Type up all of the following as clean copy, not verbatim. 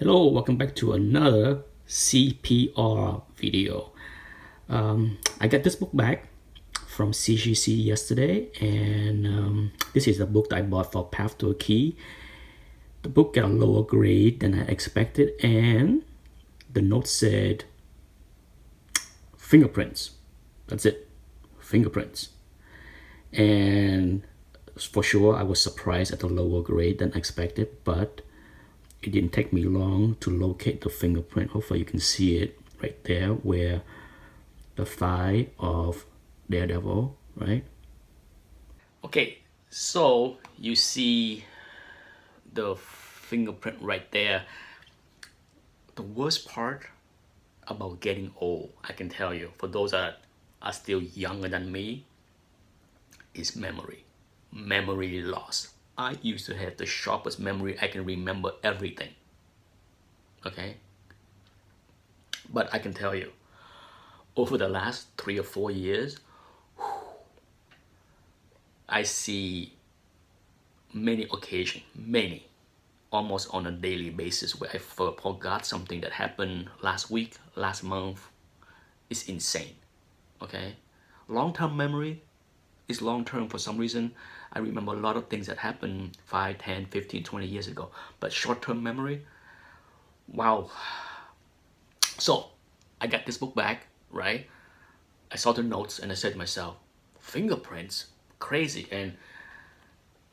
Hello, welcome back to another CPR video. I got this book back from CGC yesterday, and this is the book that I bought for Path to a Key. The book got a lower grade than I expected, and the note said fingerprints. That's it, fingerprints. And for sure, I was surprised at the lower grade than expected, but it didn't take me long to locate the fingerprint. Hopefully you can see it right there where the thigh of Daredevil, right? Okay, so you see the fingerprint right there. The worst part about getting old, I can tell you, for those that are still younger than me, is memory loss. I used to have the sharpest memory. I can remember everything, okay? But I can tell you, over the last 3 or 4 years, I see many occasions, almost on a daily basis, where I forgot something that happened last week, last month. It's insane, okay? Long-term memory is long-term for some reason. I remember a lot of things that happened 5, 10, 15, 20 years ago. But short-term memory, wow. So I got this book back, right? I saw the notes and I said to myself, fingerprints, crazy. And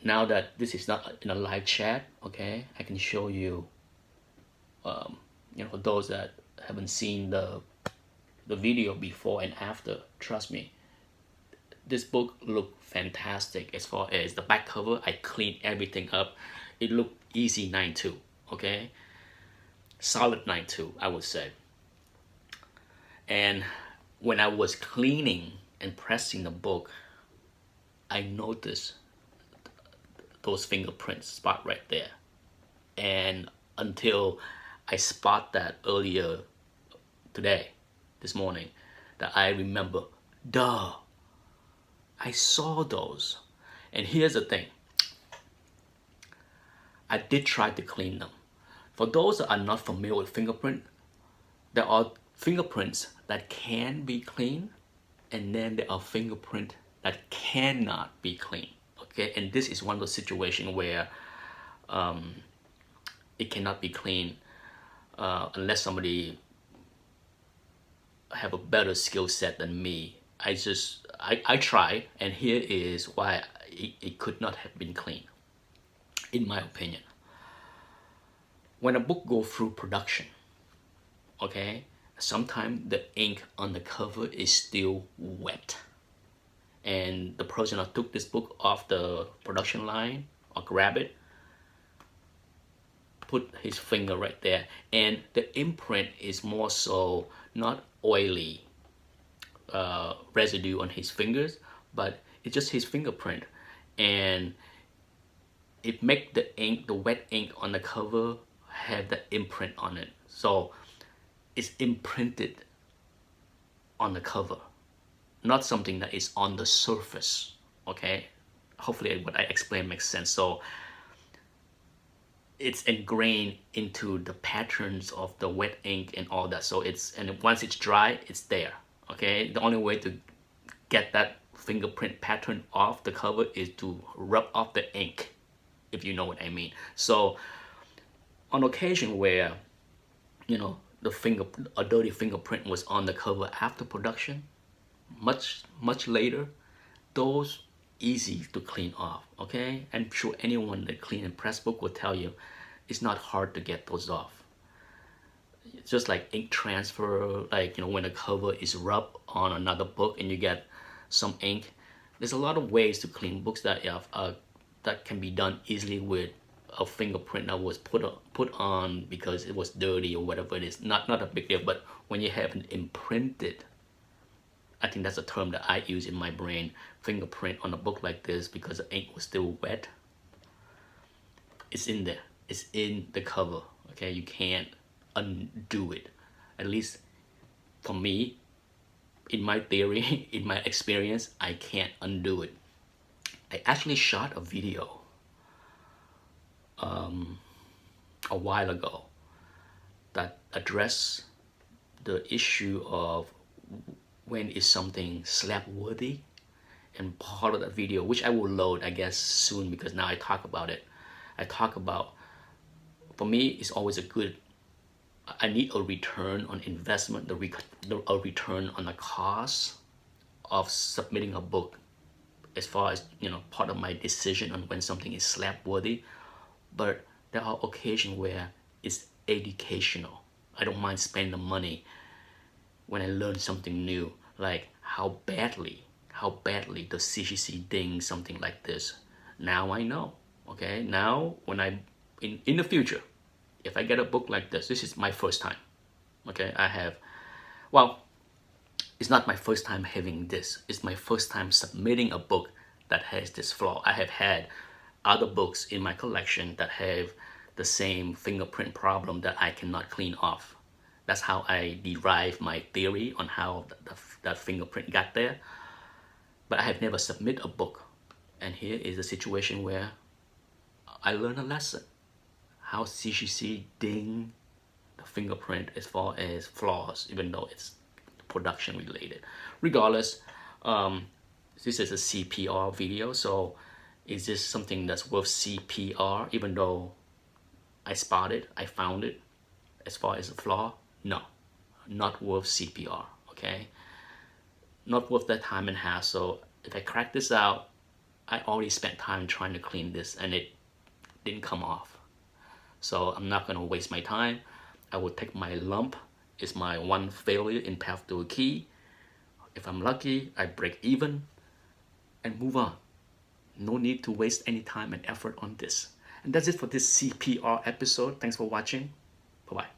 now that this is not in a live chat, okay, I can show you, for those that haven't seen the video before and after, trust me, this book looked fantastic. As far as the back cover, I cleaned everything up. It looked easy 9.2, okay? Solid 9.2, I would say. And when I was cleaning and pressing the book, I noticed those fingerprints spot right there. And until I spot that earlier today, this morning, that I remember, duh, I saw those. And here's the thing, I did try to clean them. For those that are not familiar with fingerprint, there are fingerprints that can be cleaned, and then there are fingerprints that cannot be cleaned, okay? And this is one of those situations where it cannot be cleaned unless somebody have a better skill set than me. I try, and here is why it could not have been cleaned, in my opinion. When a book goes through production, okay, sometimes the ink on the cover is still wet. And the person that took this book off the production line or grab it, put his finger right there, and the imprint is more so not oily residue on his fingers, but it's just his fingerprint, and it make the ink, the wet ink on the cover, have the imprint on it. So it's imprinted on the cover, not something that is on the surface, okay? Hopefully what I explain makes sense. So it's ingrained into the patterns of the wet ink and all that. So and once it's dry, it's there, okay? The only way to get that fingerprint pattern off the cover is to rub off the ink, if you know what I mean. So on occasion where, a dirty fingerprint was on the cover after production, much later, those easy to clean off, okay? I'm sure anyone that clean and press book will tell you it's not hard to get those off. It's just like ink transfer, like, when a cover is rubbed on another book and you get some ink. There's a lot of ways to clean books that that can be done easily with a fingerprint that was put on because it was dirty or whatever it is. Not a big deal. But when you have an imprinted, I think that's a term that I use in my brain, fingerprint on a book like this, because the ink was still wet. It's in there. It's in the cover, okay? You can't undo it. At least for me, in my theory, in my experience, I can't undo it. I actually shot a video a while ago address the issue of when is something slap worthy, and part of that video, which I will load I guess soon, because now I talk about it. I talk about, for me it's always a good, I need a return on investment, a return on the cost of submitting a book, as far as, you know, part of my decision on when something is slap worthy. But there are occasions where it's educational. I don't mind spending the money when I learn something new, like how badly the CCC ding something like this. Now I know. Okay, now when I in the future, if I get a book like this is my first time. Okay, I have, well, it's not my first time having this. It's my first time submitting a book that has this flaw. I have had other books in my collection that have the same fingerprint problem that I cannot clean off. That's how I derive my theory on how that fingerprint got there. But I have never submitted a book. And here is a situation where I learned a lesson. How CCC ding the fingerprint as far as flaws, even though it's production related. Regardless, this is a CPR video, so is this something that's worth CPR even though I found it as far as a flaw? No, not worth CPR, okay? Not worth that time and hassle. If I crack this out, I already spent time trying to clean this and it didn't come off. So I'm not gonna waste my time. I will take my lump. It's my one failure in path to a key. If I'm lucky, I break even and move on. No need to waste any time and effort on this. And that's it for this CPR episode. Thanks for watching. Bye-bye.